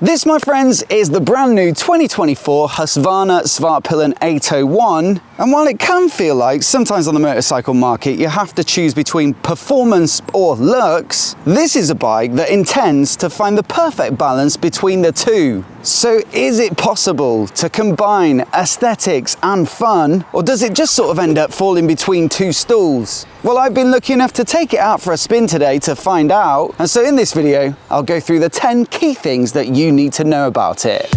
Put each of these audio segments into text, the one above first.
This, my friends, is the brand new 2024 Husqvarna Svartpilen 801, and while it can feel like sometimes on the motorcycle market you have to choose between performance or looks, this is a bike that intends to find the perfect balance between the two. So is it possible to combine aesthetics and fun, or does it just sort of end up falling between two stools? Well, I've been lucky enough to take it out for a spin today to find out, and so in this video I'll go through the 10 key things that you need to know about it.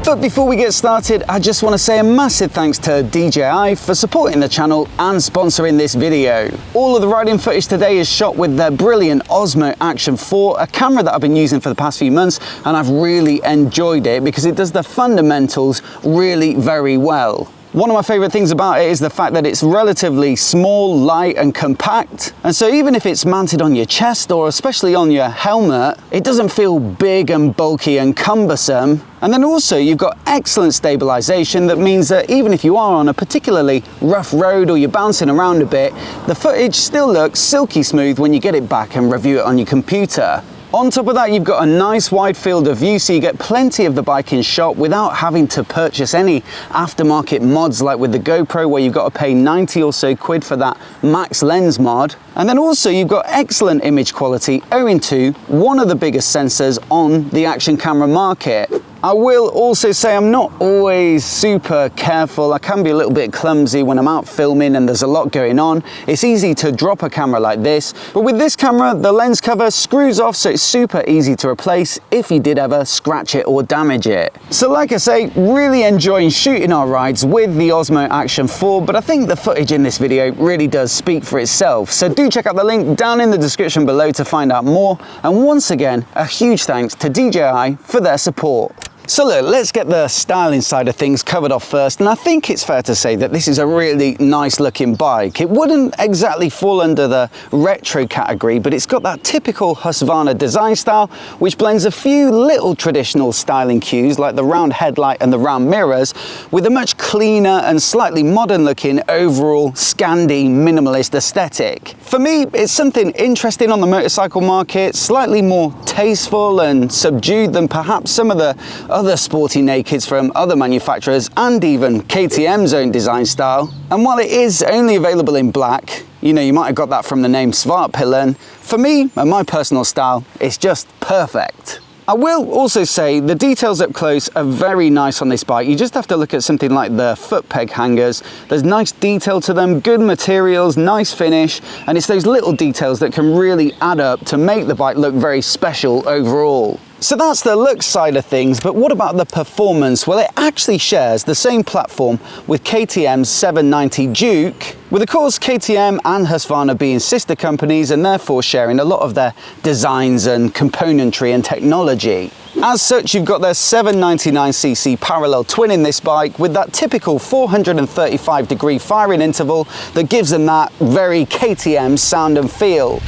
But before we get started, I just want to say a massive thanks to DJI for supporting the channel and sponsoring this video. All of the riding footage today is shot with their brilliant Osmo Action 4, a camera that I've been using for the past few months, and I've really enjoyed it because it does the fundamentals really very well. One of my favourite things about it is the fact that it's relatively small, light and compact, and so even if it's mounted on your chest or especially on your helmet, it doesn't feel big and bulky and cumbersome. And then also you've got excellent stabilisation that means that even if you are on a particularly rough road or you're bouncing around a bit, the footage still looks silky smooth when you get it back and review it on your computer. On top of that, you've got a nice wide field of view, so you get plenty of the bike in shot without having to purchase any aftermarket mods like with the GoPro, where you've got to pay 90 or so quid for that max lens mod. And then also you've got excellent image quality owing to one of the biggest sensors on the action camera market. I will also say I'm not always super careful. I can be a little bit clumsy when I'm out filming and there's a lot going on. It's easy to drop a camera like this, but with this camera, the lens cover screws off, so it's super easy to replace if you did ever scratch it or damage it. So like I say, really enjoying shooting our rides with the Osmo Action 4, but I think the footage in this video really does speak for itself. So do check out the link down in the description below to find out more. And once again, a huge thanks to DJI for their support. So look, let's get the styling side of things covered off first, and I think it's fair to say that this is a really nice looking bike. It wouldn't exactly fall under the retro category, but it's got that typical Husqvarna design style, which blends a few little traditional styling cues like the round headlight and the round mirrors with a much cleaner and slightly modern looking overall Scandi minimalist aesthetic. For me, it's something interesting on the motorcycle market, slightly more tasteful and subdued than perhaps some of the other sporty nakeds from other manufacturers and even KTM's own design style. And while it is only available in black, you know, you might have got that from the name Svartpilen, for me and my personal style, it's just perfect. I will also say the details up close are very nice on this bike. You just have to look at something like the foot peg hangers. There's nice detail to them, good materials, nice finish, and it's those little details that can really add up to make the bike look very special overall. So that's the look side of things, but what about the performance? Well, it actually shares the same platform with KTM's 790 Duke, with of course KTM and Husqvarna being sister companies and therefore sharing a lot of their designs and componentry and technology. As such, you've got their 799cc parallel twin in this bike with that typical 435-degree firing interval that gives them that very KTM sound and feel.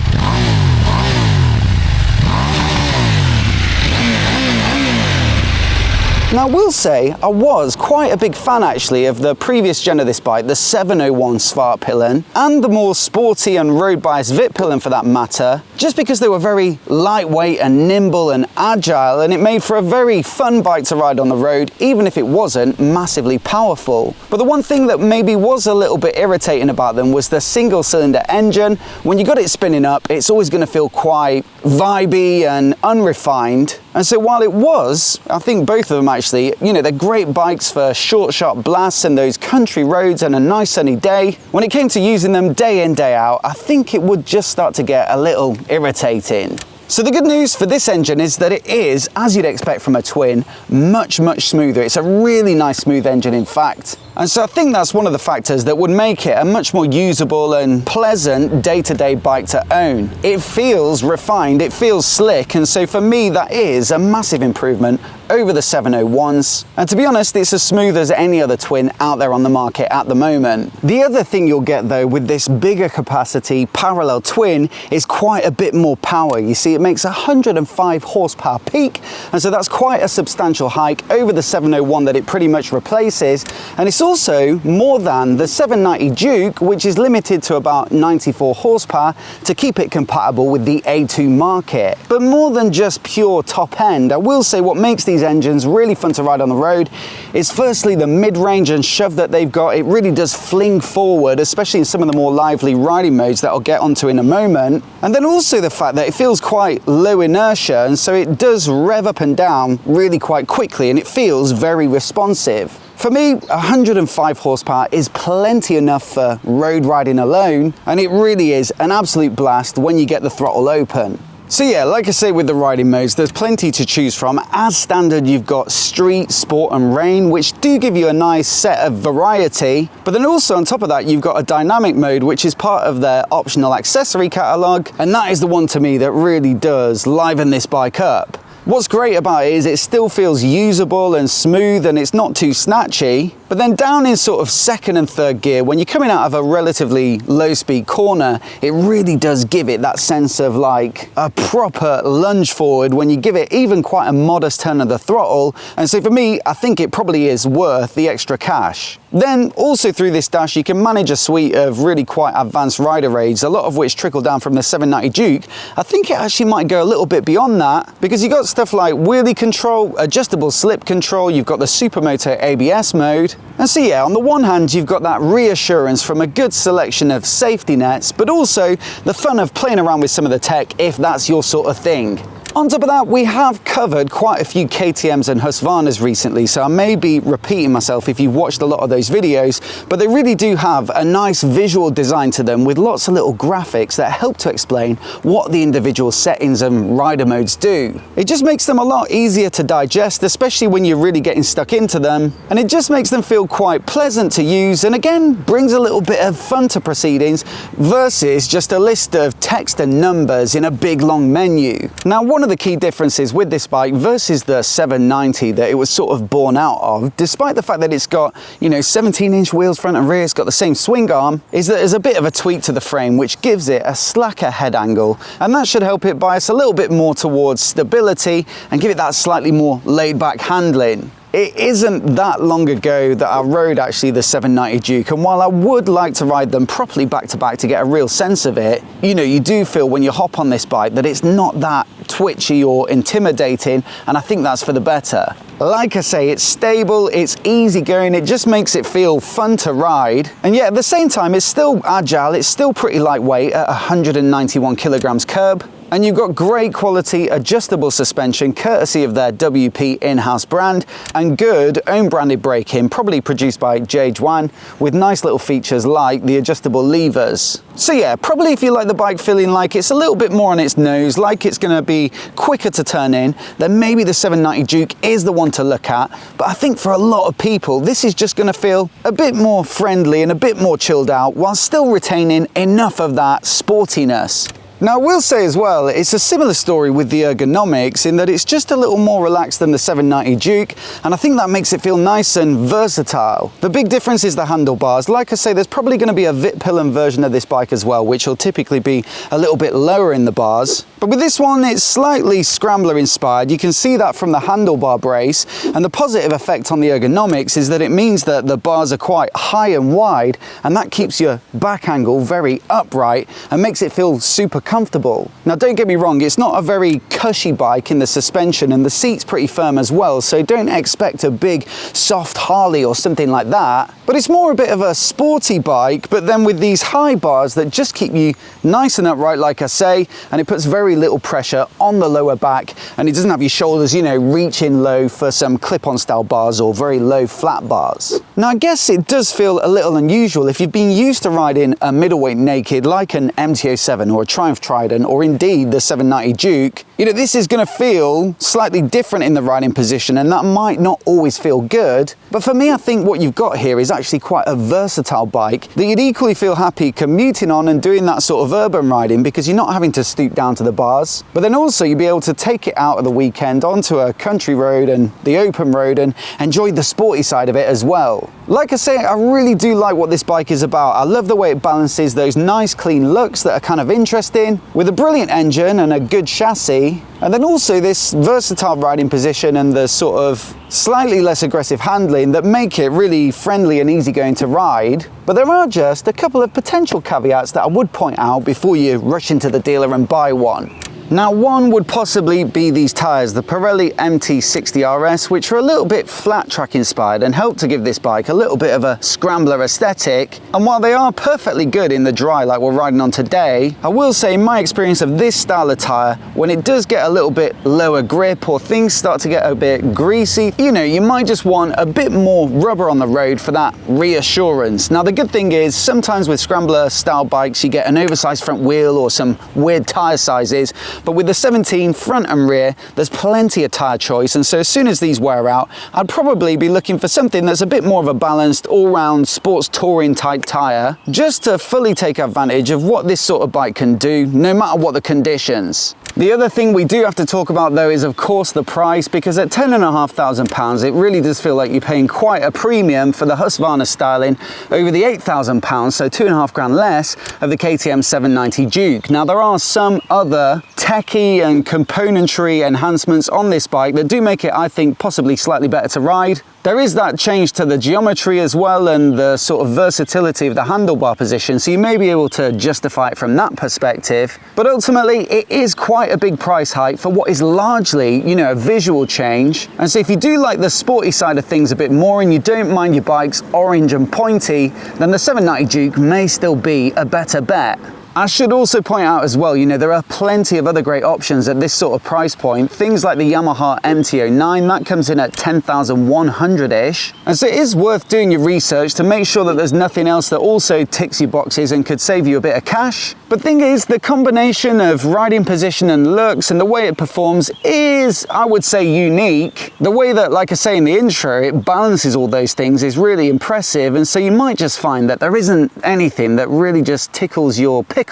Now I will say I was quite a big fan actually of the previous gen of this bike, the 701 Svartpilen, and the more sporty and road biased Vitpilen for that matter, just because they were very lightweight and nimble and agile, and it made for a very fun bike to ride on the road even if it wasn't massively powerful. But the one thing that maybe was a little bit irritating about them was the single cylinder engine. When you got it spinning up, it's always going to feel quite vibey and unrefined. And so while it was, I think both of them actually, you know, they're great bikes for short, sharp blasts and those country roads and a nice sunny day. When it came to using them day in, day out, I think it would just start to get a little irritating. So the good news for this engine is that it is, as you'd expect from a twin, much smoother. It's a really nice smooth engine in fact. And so I think that's one of the factors that would make it a much more usable and pleasant day-to-day bike to own. It feels refined, it feels slick, and so for me that is a massive improvement over the 701s. And to be honest, it's as smooth as any other twin out there on the market at the moment. The other thing you'll get though with this bigger capacity parallel twin is quite a bit more power. You see, it makes 105 horsepower peak, and so that's quite a substantial hike over the 701 that it pretty much replaces. And it's also more than the 790 Duke, which is limited to about 94 horsepower to keep it compatible with the A2 market. But more than just pure top end, I will say what makes these engines really fun to ride on the road is firstly the mid-range and shove that they've got. It really does fling forward, especially in some of the more lively riding modes that I'll get onto in a moment. And then also the fact that it feels quite low inertia, and so it does rev up and down really quite quickly, and it feels very responsive. For me, 105 horsepower is plenty enough for road riding alone, and it really is an absolute blast when you get the throttle open. So yeah, like I say with the riding modes, there's plenty to choose from. As standard, you've got street, sport and rain, which do give you a nice set of variety. But then also on top of that, you've got a dynamic mode, which is part of their optional accessory catalogue. And that is the one to me that really does liven this bike up. What's great about it is it still feels usable and smooth, and it's not too snatchy. But then down in sort of second and third gear, when you're coming out of a relatively low speed corner, it really does give it that sense of like a proper lunge forward when you give it even quite a modest turn of the throttle. And so for me, I think it probably is worth the extra cash. Then also through this dash, you can manage a suite of really quite advanced rider aids, a lot of which trickle down from the 790 Duke. I think it actually might go a little bit beyond that, because you've got stuff like wheelie control, adjustable slip control, you've got the Supermoto ABS mode. And so yeah, on the one hand, you've got that reassurance from a good selection of safety nets, but also the fun of playing around with some of the tech if that's your sort of thing. On top of that, we have covered quite a few KTMs and Husqvarnas recently, so I may be repeating myself if you've watched a lot of those videos, but they really do have a nice visual design to them with lots of little graphics that help to explain what the individual settings and rider modes do. It just makes them a lot easier to digest, especially when you're really getting stuck into them, and it just makes them feel quite pleasant to use, and again, brings a little bit of fun to proceedings versus just a list of text and numbers in a big long menu. Now, one of the key differences with this bike versus the 790 that it was sort of born out of, despite the fact that it's got, you know, 17-inch wheels front and rear, it's got the same swing arm, is that there's a bit of a tweak to the frame which gives it a slacker head angle, and that should help it bias a little bit more towards stability and give it that slightly more laid-back handling. It isn't that long ago that I rode actually the 790 Duke, and while I would like to ride them properly back to back to get a real sense of it, you know, you do feel when you hop on this bike that it's not that twitchy or intimidating, and I think that's for the better. Like I say, it's stable, it's easy going, it just makes it feel fun to ride, and yet at the same time it's still agile, it's still pretty lightweight at 191 kilograms curb. And you've got great quality adjustable suspension courtesy of their WP in-house brand, and good own branded braking, probably produced by J-Juan, with nice little features like the adjustable levers. So yeah, probably if you like the bike feeling like it's a little bit more on its nose, like it's going to be quicker to turn in, then maybe the 790 Duke is the one to look at. But I think for a lot of people, this is just going to feel a bit more friendly and a bit more chilled out while still retaining enough of that sportiness. Now, I will say as well, it's a similar story with the ergonomics in that it's just a little more relaxed than the 790 Duke, and I think that makes it feel nice and versatile. The big difference is the handlebars. Like I say, there's probably going to be a Vitpillen version of this bike as well, which will typically be a little bit lower in the bars. But with this one, it's slightly scrambler inspired. You can see that from the handlebar brace, and the positive effect on the ergonomics is that it means that the bars are quite high and wide, and that keeps your back angle very upright and makes it feel super comfortable. Now, don't get me wrong, it's not a very cushy bike in the suspension, and the seat's pretty firm as well, so don't expect a big soft Harley or something like that. But it's more a bit of a sporty bike, but then with these high bars that just keep you nice and upright, like I say, and it puts very little pressure on the lower back, and it doesn't have your shoulders, you know, reaching low for some clip-on style bars or very low flat bars. Now, I guess it does feel a little unusual if you've been used to riding a middleweight naked like an MT-07 or a Triumph Plymouth Trident or indeed the 790 Duke, you know, this is going to feel slightly different in the riding position, and that might not always feel good. But for me, I think what you've got here is actually quite a versatile bike that you'd equally feel happy commuting on and doing that sort of urban riding, because you're not having to stoop down to the bars. But then also you'll be able to take it out of the weekend onto a country road and the open road and enjoy the sporty side of it as well. Like I say, I really do like what this bike is about. I love the way it balances those nice clean looks that are kind of interesting with a brilliant engine and a good chassis, and then also this versatile riding position and the sort of slightly less aggressive handling that make it really friendly and easygoing to ride. But there are just a couple of potential caveats that I would point out before you rush into the dealer and buy one. Now, one would possibly be these tyres, the Pirelli MT60 RS, which are a little bit flat track inspired and help to give this bike a little bit of a scrambler aesthetic. And while they are perfectly good in the dry like we're riding on today, I will say in my experience of this style of tyre, when it does get a little bit lower grip or things start to get a bit greasy, you know, you might just want a bit more rubber on the road for that reassurance. Now, the good thing is sometimes with scrambler style bikes, you get an oversized front wheel or some weird tyre sizes. But with the 17 front and rear, there's plenty of tyre choice, and so as soon as these wear out, I'd probably be looking for something that's a bit more of a balanced, all-round sports touring type tyre, just to fully take advantage of what this sort of bike can do, no matter what the conditions. The other thing we do have to talk about though is of course the price, because at £10,500 it really does feel like you're paying quite a premium for the Husqvarna styling over the £8,000, so £2,500 less of the KTM 790 Duke. Now there are some other techie and componentry enhancements on this bike that do make it, I think, possibly slightly better to ride. There is that change to the geometry as well and the sort of versatility of the handlebar position, so you may be able to justify it from that perspective. But ultimately, it is quite a big price hike for what is largely, you know, a visual change. And so if you do like the sporty side of things a bit more and you don't mind your bikes orange and pointy, then the 790 Duke may still be a better bet. I should also point out as well, you know, there are plenty of other great options at this sort of price point. Things like the Yamaha MT-09, that comes in at 10,100-ish. And so it is worth doing your research to make sure that there's nothing else that also ticks your boxes and could save you a bit of cash. But thing is, the combination of riding position and looks and the way it performs is, I would say, unique. The way that, like I say in the intro, it balances all those things is really impressive. And so you might just find that there isn't anything that really just tickles your pickle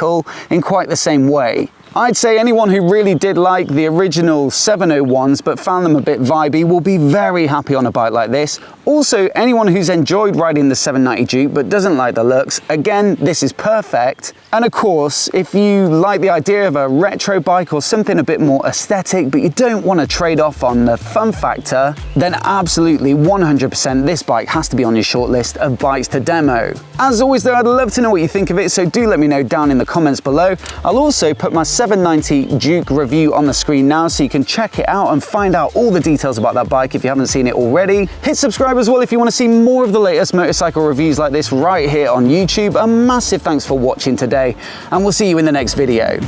in quite the same way. I'd say anyone who really did like the original 701s but found them a bit vibey will be very happy on a bike like this. Also, anyone who's enjoyed riding the 790 Duke but doesn't like the looks, again, this is perfect. And of course, if you like the idea of a retro bike or something a bit more aesthetic, but you don't want to trade off on the fun factor, then absolutely 100% this bike has to be on your shortlist of bikes to demo. As always though, I'd love to know what you think of it, so do let me know down in the comments below. I'll also put my 790 Duke review on the screen now so you can check it out and find out all the details about that bike if you haven't seen it already. Hit subscribe as well if you want to see more of the latest motorcycle reviews like this right here on YouTube. A massive thanks for watching today, and we'll see you in the next video.